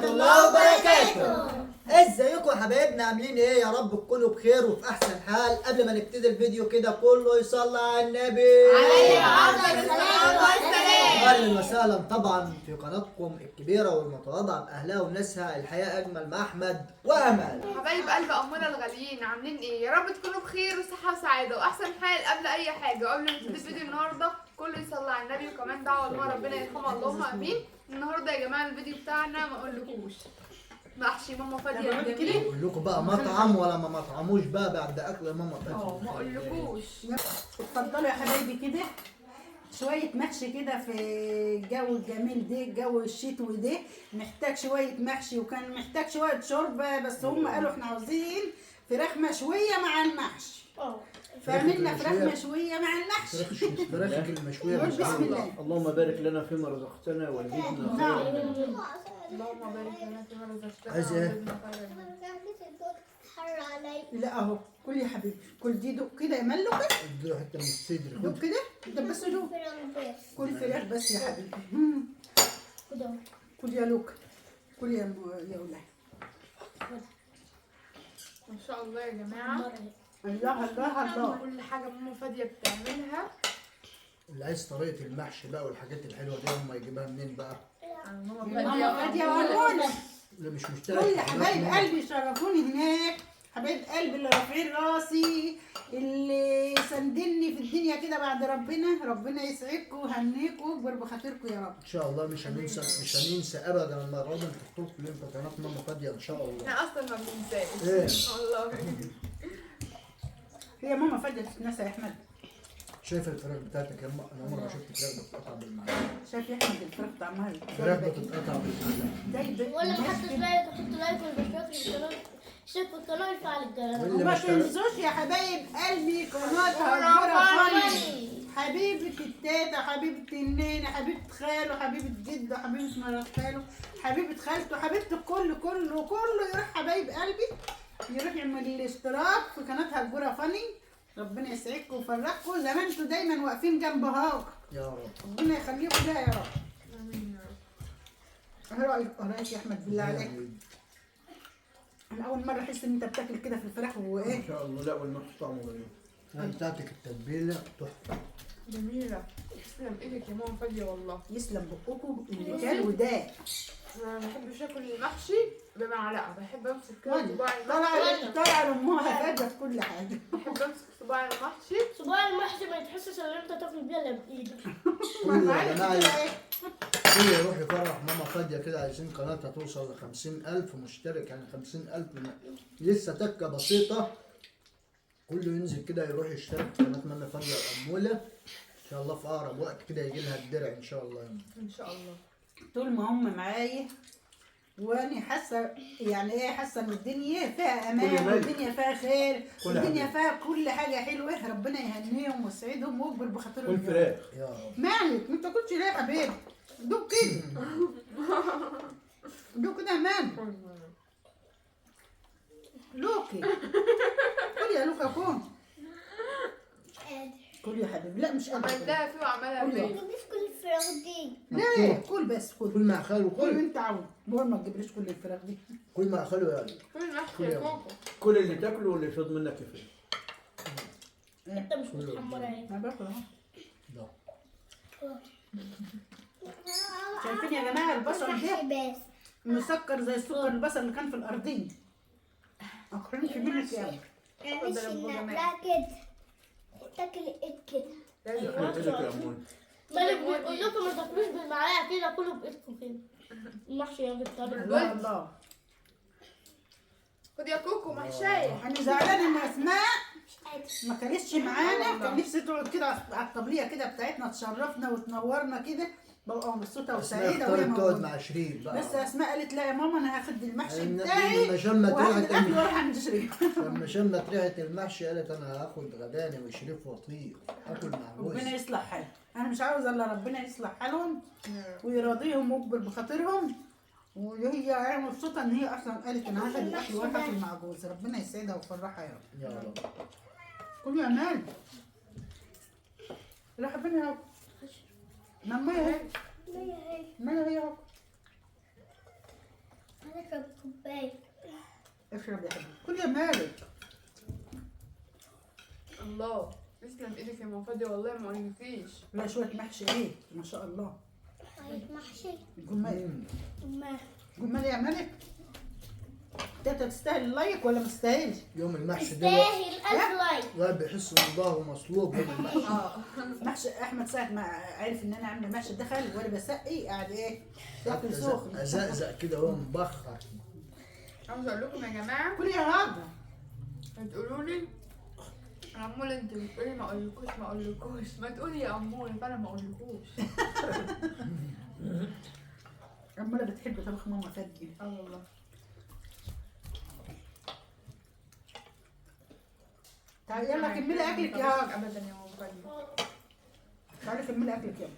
الله وبركاته. ازيكم يا حبايبنا، عاملين ايه؟ يا رب تكونوا بخير وفي احسن حال. قبل ما نبتدي الفيديو كده كله يصلي على النبي عليه افضل الصلاه والسلام. اهلا وسهلا طبعا في قناتكم الكبيره والمتواضعه باهلها وناسها، الحياه اجمل مع احمد وامل. حبايب قلب امنا الغاليين، عاملين ايه؟ يا رب تكونوا بخير وصحه وسعاده واحسن حال قبل اي حاجه. وقبل ما نبتدي الفيديو النهارده كله يصلي على النبي، وكمان دعوه لما ربنا يرحمها اللهم امين. النهارده يا جماعه الفيديو بتاعنا ما اقولكوش محشي ماما فاديه الجميل. اقول لكم بقى مطعم ولا ما مطعموش بقى بعد اكل ماما فاديه؟ ما اقولكوش. اتفضلوا يا حبايبي كده شوية محشي كده في الجو الجميل ده، الجو الشتوي ده محتاج شوية محشي، وكان محتاج شوية شوربة، بس هم قالوا احنا عاوزين فراخ مشوية مع المحشي. فعملنا فراخ مشوية مع المحشي. فراخ المشويه قول بسم الله. اللهم بارك لنا فيما رزقتنا وزدنا خيرا. اللهم بارك لنا فيما رزقتنا عايز ايه؟ وزدنا خيرا. لا اهو كل يا حبيبي، كل دي دوق كده يملوا كده، ادوا حته من الصدر دوق كده انت بس دوق، كل فراخ بس يا حبيبي. كل يا لوك، كل يا يا ولاد. ما شاء الله يا جماعه، الله الله الله. كل حاجه ماما فاديه بتعملها. اللي عايز طريقه المحشي بقى والحاجات الحلوه دي هم يجيبها منين بقى؟ ماما ماما فاديه فادية وهنقولها. اللي مش مشترك كل في حبايب قناتنا، قلبي شرفوني هناك، حبايب قلبي اللي رافعين راسي، اللي سندني في الدنيا كده بعد ربنا. ربنا يسعدكم ويهنيكم ويكبر بخاطركم يا رب. ان شاء الله مش هننسى ابدا لما الراجل تحطوا لكم في قناه ماما فاديه ان شاء الله. احنا اصلا ما بننساش ايه؟ والله. هي ماما فادية تتنسى يا احمد. شايف الفراخ بتاعتك يا اما؟ انا عمري ما شفت فراخ بتتقطع بالمعلقه. شايف يا احمد الفراخ طعمها الفراخ بتتقطع بالمعلقه. دايبة ولا ما حطش لايك، حط لايك والاشتراك في القناه، اشترك في القناه ويفعل الجرس. واللي ما وما اشترك تنسوش يا حبايب قلبي قناة هجرة فني. حبيبة التاتا، حبيبة النينة، حبيبة خاله، حبيبة جده، حبيبة مرات خاله، حبيبة خالته، حبيبة الكل كله كله يروح حبايب قلبي يروح يعمل الاشتراك في قناة هجرة فني. ربنا يسعدكم ويفرحكم زي ما انتوا دايما واقفين جنب هاك. يا رب. ربنا يخليكم لها يا رب. امين يا رب. ايه رأيك يا احمد بالله عليك؟ انا اول مرة احس ان انت بتاكل كده في الفراخ وايه؟ ان شاء الله. لا والمحشي طعمه غريب. بتاعتك التتبيله تحفه. جميله، تسلم ايدك يا ماما فاديه والله. يسلم بقكم اللي كان وده. انا ما بحبش اكل المحشي بمعلقه، بحب امسك كده صباع المحشي. طلع لامها فاجة في كل حاجة. بحب امسك صباع المحشي. صباع المحشي ما يتحسش ان انت تاكل بيها الا بايدك. كله يا جماعه كله يروح يفرح ماما فاديه كده. عايزين قناتها توصل ل 50,000 مشترك، يعني 50,000 لسه تكه بسيطه. كله ينزل كده يروح يشترك في قناه ماما فاديه الأمولة. ان شاء الله في اقرب وقت كده يجي لها الدرع ان شاء الله. ان شاء الله. طول ما هم معايا وانا حاسه يعني ايه، حاسه ان الدنيا فيها امان والدنيا فيها خير والدنيا فيها كل حاجه حلوه. ربنا يهنيهم ويسعدهم ويكبر بخاطرهم. كل فراخ. يا رب. مالك ما تاكلش ليه يا حبيبي؟ دوق كده دوق كده يا مان. لوكي كل يا لوكا كون كل يا حبيبي. لا مش قادره. عملتها فيه وعملها فيه. مش كل الفراخ دي. لا كل بس كل كل ما اخلوا كل كل انت عاوز. بقول ما تجيبليش كل الفراخ دي. كل ما اخلوا يعني. كل المحشي يا كوكو. كل اللي تاكله واللي يفض منك كفايه. انت مش متحمره اهي. ما باكل اهو. لا. شايفين يا جماعه البصل ده بس مسكر زي السكر البصل اللي كان في الارضين. اخرين في منك يا انا مش لا كده تاكل الايد كده. لازم ايدك يا امون. مالك بيقول لكم ما تاكلوش بالمعلقه كده، كله بايدكم كده. المحشي يا بالطريقه. الله الله. خد يا كوكو محشايه. انا زعلانه ان اسماء مش قادر. ما كانتش معانا. كان نفسي تقعد كده على الطبليه كده بتاعتنا تشرفنا وتنورنا كده، ببقى مبسوطه وسعيده وهي اختارت تقعد موجوده. مع شريف بقى. بس اسماء قالت لا يا ماما انا هاخد المحشي لما بتاعي شمت وهاخد ريحه الاكل واروح عند شريف. لما شمت ريحه المحشي قالت انا هاخد غداني وشريف وطير اكل مع ربنا جوزي. يصلح حالهم. انا مش عاوزه الا ربنا يصلح حالهم ويراضيهم ويكبر بخاطرهم. وهي يعني مبسوطه ان هي اصلا قالت انا هاخد الاكل واروح اكل مع جوزي. ربنا يسعدها ويفرحها يا رب. يا رب. كل يا مان. لا ربنا يا رب. ماما هي ما هي اهو. اشرب يا حبيبي كل يا مالك. الله تسلم ايدك يا ماما فادية والله ما اقولكيش. لا شويه محشي ايه ما شاء الله. محشي جمال ما جمال يا مالك. انت تستاهل اللايك ولا ما تستاهلش؟ يوم المحشي ده تستاهل 1000 لايك. الواحد بيحس ان ظهره مصلوب يوم المحشي. محشي احمد ساعه ما عرف ان انا عامله محشي دخل وانا بسقي قاعد ايه ياكل سخن. ازقزق كده وهو مبخر. عاوز اقول لكم يا جماعة كل يا غدا. هتقولوا لي أمول انت بتقولي ما اقولكوش ما تقولي يا أمول فانا ما اقولكوش. عماله بتحب طبخ ماما فدي. اه والله. تعالي يلا كملي اكلك يا غدا. ابدا يا ماما فادية. تعالي كملي اكلك يلا.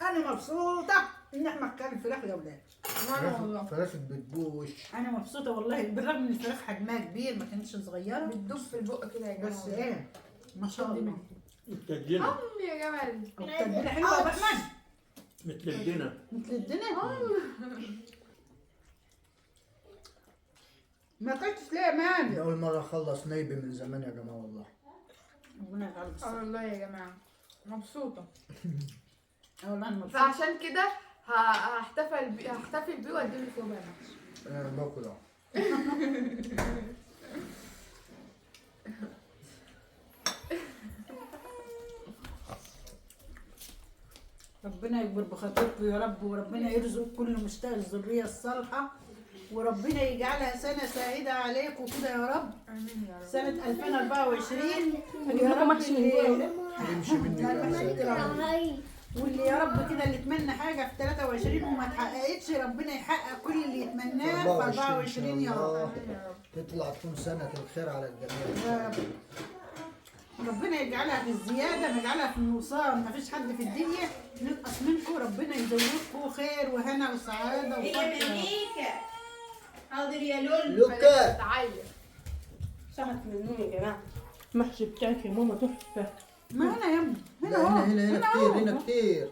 انا مبسوطه ان احنا ناكل فراخ يا ولاد. وانا والله فراخك بتبوش. انا مبسوطه والله بالرغم ان الفراخ حجمها كبير ما كانتش صغيره بتدوب في البق كده يا جماعة. بس ايه ما شاء الله. متلجنة أمي يا جمال. والتتبيله حلوه يا ابو احمد متلجنة. مثل الدنيا. ما اكلتش ليه يا دي مالك؟ اول مره اخلص نايبي من زمان يا جماعه والله. ربنا يجعله اه بالصحه. والله يا جماعة مبسوطة. والله انا مبسوطه. فعشان كده هحتفل بيه واديله صوبة يا محشي. انا باكل اهو. ربنا يكبر بخاطركم يا رب وربنا يرزق كل مشتاق الذريه الصالحه وربنا يجعلها سنه سعيده عليكم كده يا رب. امين يا رب. سنه 2024 هجيب يا لكم رب محشي من جوه. يمشي مني لا، المحشي الأمل. كتير أوي. واللي يا رب كده اللي يتمنى حاجه في 23 وما اتحققتش ربنا يحقق كل اللي يتمناه في 24 يا رب. امين يا رب. تطلع تكون سنة الخير على الجميع. يا رب. ربنا يجعلها في الزيادة ما يجعلها في النقصان ما فيش حد في الدنيا ينقص منكم ربنا يزودكم خير وهنا وسعادة وفرح. حاضر يا لول. لوكا تعالي. صحت من النوم يا جماعة. المحشي بتاعك يا ماما تحفة. ما هنا يا ابني هنا لا، اهو هنا كتير أهو. هنا كتير.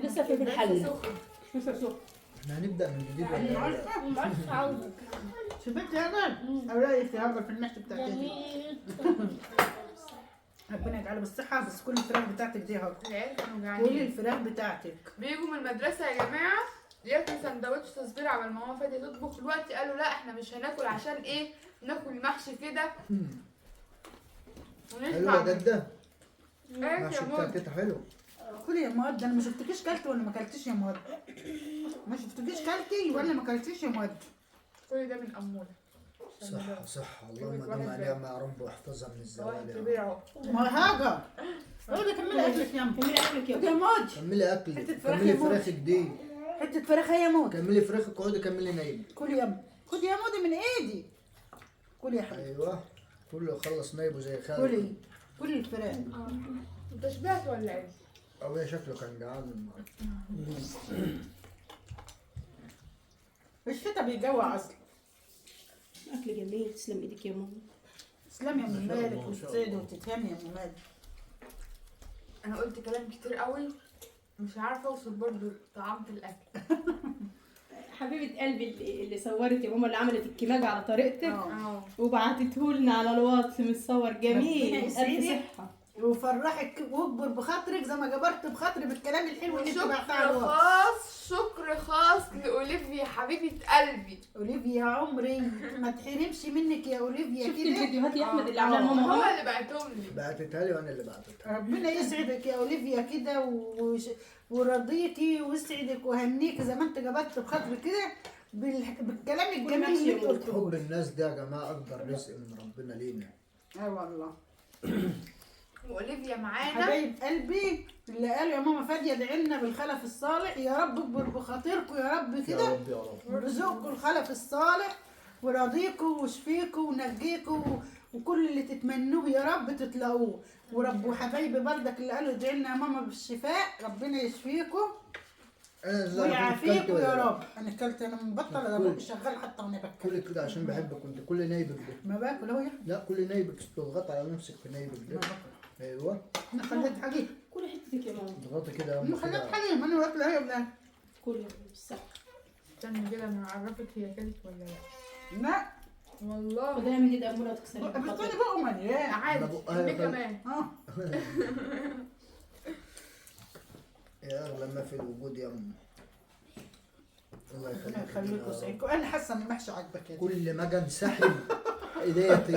لسه في الحل. سخن. لسه سخن. احنا هنبدأ من جديد ولا إيه؟ معرفش عاوزك. شفت يا ابني اوراق يا في المحشي بتاعتي دي. جميل. ربنا يجعله بالصحة بس كل الفراخ بتاعتك دي اهو العيال كانوا كل جعانين. الفراخ بتاعتك. بيجوا من المدرسة يا جماعة ياكلوا سندوتش تصبير على ما ماما فاتي تطبخ. دلوقتي قالوا لا احنا مش هناكل عشان ايه ناكل محشي كده حلو يا جدة. ايه يا المحشي ماما. بتاعك حلو. كل يا مواد انا ما شفتكيش كلتي ولا ما كلتيش يا مواد. ما شفتكيش كلتي ولا ما كلتيش يا مواد. كل ده من أمولة. صحة صحة اللهم دم عليها مع رب واحفظها من الزوال واحد يا كبير رب. اهو. ما هاجر اقعدي كملي اكلك يا ام. كملي أكلك يا يا مواد كملي أكلك حتة فراخ كملي يا موت. فراخك دي. حتة فراخ يا مواد. كملي فراخك اقعدي كملي نايم. كل يا ام خد يا مودي من ايدي. كل يا حبيبي أيوه كله خلص نايبه زي خالد. كلي كل الفراخ. انت شبعت ولا ايه؟ أبويا شكله كان جعان النهارده. الشتا بيجوع اصلا. أكل جميل. تسلم إيدك يا ماما. تسلمي يا ام ما شاء مالك الله، ما شاء وتسعدي الله. وتتهمي يا ام مالك. انا قلت كلام كتير قوي مش عارفة اوصل برضو طعامة الاكل. حبيبة قلبي اللي صورت يا ماما اللي عملت الكماج على طريقتك اه وبعتته لنا على الواتس متصور جميل. ربنا ألف يسعدك. صحة. وفرحك واكبر بخاطرك زي ما جبرت بخاطري بالكلام الحلو اللي انت بعتها على شكر الواتس. خاص شكر خاص لأوليفيا حبيبة قلبي. اوليفيا عمري ما تحرمش منك يا اوليفيا شفت كده. الفيديوهات يا أحمد اللي عاملاها ماما هو هو؟ اللي بعتهم لي. بعتتها لي وأنا اللي بعتتها. ربنا يسعدك يا اوليفيا كده ورضيكي ويسعدك وهنيك زي ما انت جبرت بخاطري كده بالكلام الجميل اللي انت قلته. حب الناس ده يا جماعة أكبر رزق من ربنا لينا. اه والله. وأوليفيا معانا. حبايب قلبي اللي قالوا يا ماما فاديه ادعي لنا بالخلف الصالح يا رب اكبر بخاطركم يا رب يا كده رب يا رب. ورزقكم الخلف الصالح وراضيكم وشفيكم ونجيكم وكل اللي تتمنوه يا رب تتلاقوه ورب وحبايبي بردك اللي قالوا ادعي لنا يا ماما بالشفاء ربنا يشفيكم أنا إزاي كنت ويعافيكم كلت يا ولا لا؟ رب. انا اكلت انا مبطله كل- انا بقى شغال حتى وانا باكل. كل كده عشان بحبك كنت كل نايبك ده. ما باكل اهو يا أحمد. لا كل نايبك تضغط على نفسك في نايبك ما ده. باكل. ايوه انا خليت حليب كل حتتك يا ماما. اضغطي كده يا انا أم خليت كده. حليب انا باكل اهو يا ولاد. كل بالصح. استني كده انا هعرفك هي كلت ولا لا. لا والله خدها من ايد اموره وتكسري بس بالخطأ. انا بقى مليان. عادي أنا بقى- دي كمان. يا اغلى ما في الوجود يا ام. الله ربنا يخليك يخليكم ويسعدكم. انا حاسه ان المحشي عاجبك يا كل ما اجي انسحب ايديا تسلم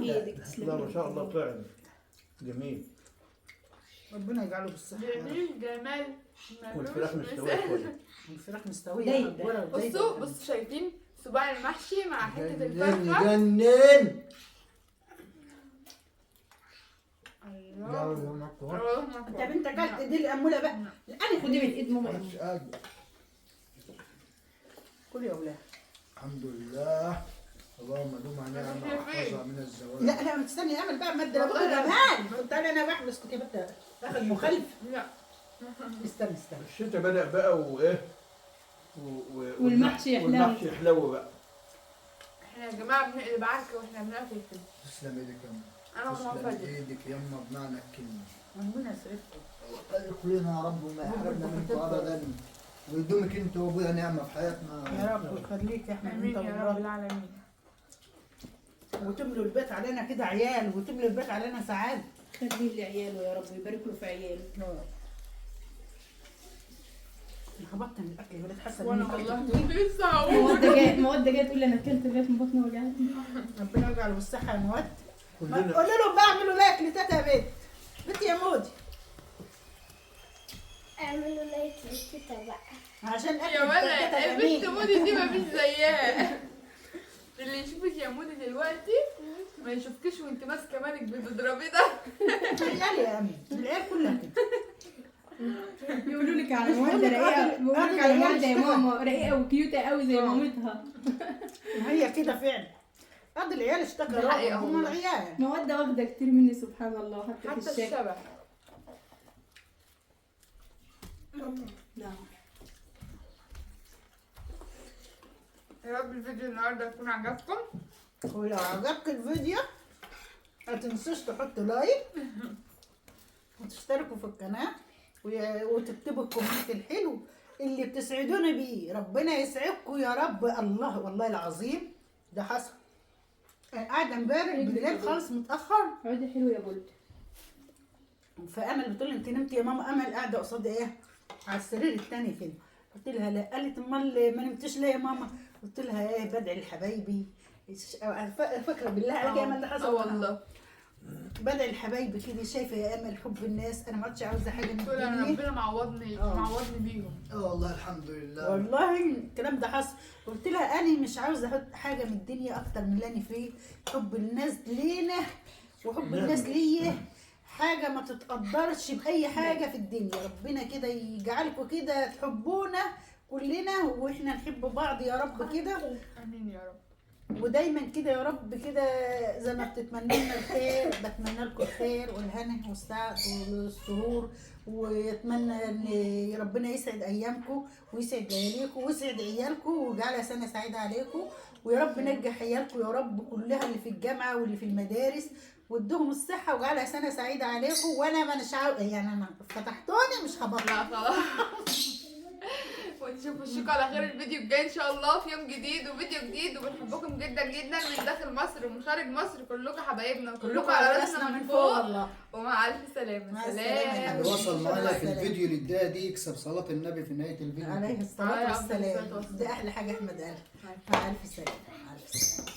ايدك تسلم لا ما ايدك. شاء الله طعم جميل. ربنا يجعله بالصحه. جميل جمال والفراخ ملوش مستوية مثال. كويس. الفراخ مستويه. دايبة. بصوا شايفين صباع المحشي مع حته جنن الفرخه. جنن. الله طب انت اكلت دي الاموله بقى؟ انا خدي من ايد ماما. كل يا اولاد. الحمد لله. اللهم دوم على نعمة واحفظها من الزوال. لا لا تستني اعمل بقى ماده لابد والله لا. جمال. قلت انا بحبس كنت باخد مخالف. لا استنى الشتاء بدأ بقى وايه والمحشي يحلو. والمحشي يحلو بقى. احنا يا جماعه بنقلب عركه واحنا بناكل كده. تسلم ايدك يا انا أم. وماما تسلم فادي. ايدك يما بمعنى الكلمة. ربنا يسعدكم. بارك لنا يا رب وما يحرمنا منكم ابدا. ويدومك انت وابويا نعمة في حياتنا. يا رب يخليك يا احمد امين انت يا رب والله. العالمين. وتملوا البيت علينا كده عيال وتملوا البيت علينا سعاده. خليه لعياله يا رب ويبارك له في عياله. انا هبطل الاكل الولاد حاسه ان وانا أنا والله أكلت كتير. لسه هقول. مواد جايه تقول لي انا اكلت لغايه من بطني وجعتني. ربنا يجعله بالصحه يا مواد. كلنا قولوا لهم بقى اعملوا لايك لتاتا بيت. بنتي يا مودي اعملوا لايك للتيتا بقى. عشان اكل يا ولد تاتا البنت جميل. مودي دي مفيش زيها. اللي يشوفك يا مودي دلوقتي ما يشوفكش وانت ماسكه مالك بتضربي ده. العيال يا امين العيال كلها كده. يقولوا لك على مش مواد بقولك رقيقه، راجل- بيقولوا لك راجل على عيال مواد يا اشتغل. ماما رقيقه وكيوته قوي زي مامتها. هي كده فعلا. قد العيال اشتكى دي حقيقة رابع هم والله. العيال. مواد واخده كتير مني سبحان الله حتى حتى في الشكل. الشبح. نعم. يا رب الفيديو النهارده يكون عجبكم. ولو عجبك الفيديو ما تنسوش تحطوا لايك وتشتركوا في القناة وتكتبوا الكومنت الحلو اللي بتسعدونا بيه. ربنا يسعدكم يا رب. الله والله العظيم ده حصل. انا قاعدة امبارح بالليل خالص متأخر عودي حلو يا بولد. فامل بتقول لي انت نمتي يا ماما؟ امل قاعدة قصاد ايه على السرير التاني كده. قلت لها لا. قالت امال ما نمتش ليه يا ماما؟ قلت لها ايه بدعي لحبايبي. فاكره بالله عليك يا امل ده حصل والله. بدعي لحبايبي كده. شايفه يا امل حب الناس. انا ما عادش عاوزه حاجه من تقول انا الدنيا. ربنا معوضني بيهم. والله الحمد لله. والله الكلام ده حصل. قلت لها انا مش عاوزه احط حاجه من الدنيا اكتر من اللي انا فيه. حب الناس لينا وحب الناس ليا حاجه ما تتقدرش باي حاجه في الدنيا. ربنا كده يجعلكم كده تحبونا كلنا واحنا نحب بعض يا رب كده. امين يا رب. ودايما كده يا رب كده زي ما بتتمنى لنا الخير بتمنى لكم الخير والهنا والسعد والسرور. واتمنى ان ربنا يسعد ايامكم ويسعد لياليكم ويسعد عيالكم ويجعلها سنه سعيده عليكم. ويا رب نجح عيالكم يا رب كلها اللي في الجامعه واللي في المدارس وادوهم الصحه وجعلها سنه سعيده عليكم. وانا مش يعني انا فتحتوني مش هبطل. لا خلاص. ونشوفكم على خير الفيديو الجاي ان شاء الله في يوم جديد وفيديو جديد. وبنحبكم جدا جدا من داخل مصر ومن خارج مصر. كلكم حبايبنا وكلكم على راسنا من فوق. والله. ومع الف سلامه. مع السلامة. اللي وصل معانا في الفيديو اللي اداها دي يكسب صلاة النبي في نهاية الفيديو. عليه الصلاه عليه الصلاة والسلام. والسلام. ده احلى حاجه احمد قال. مع الف سلامه. مع الف سلامه.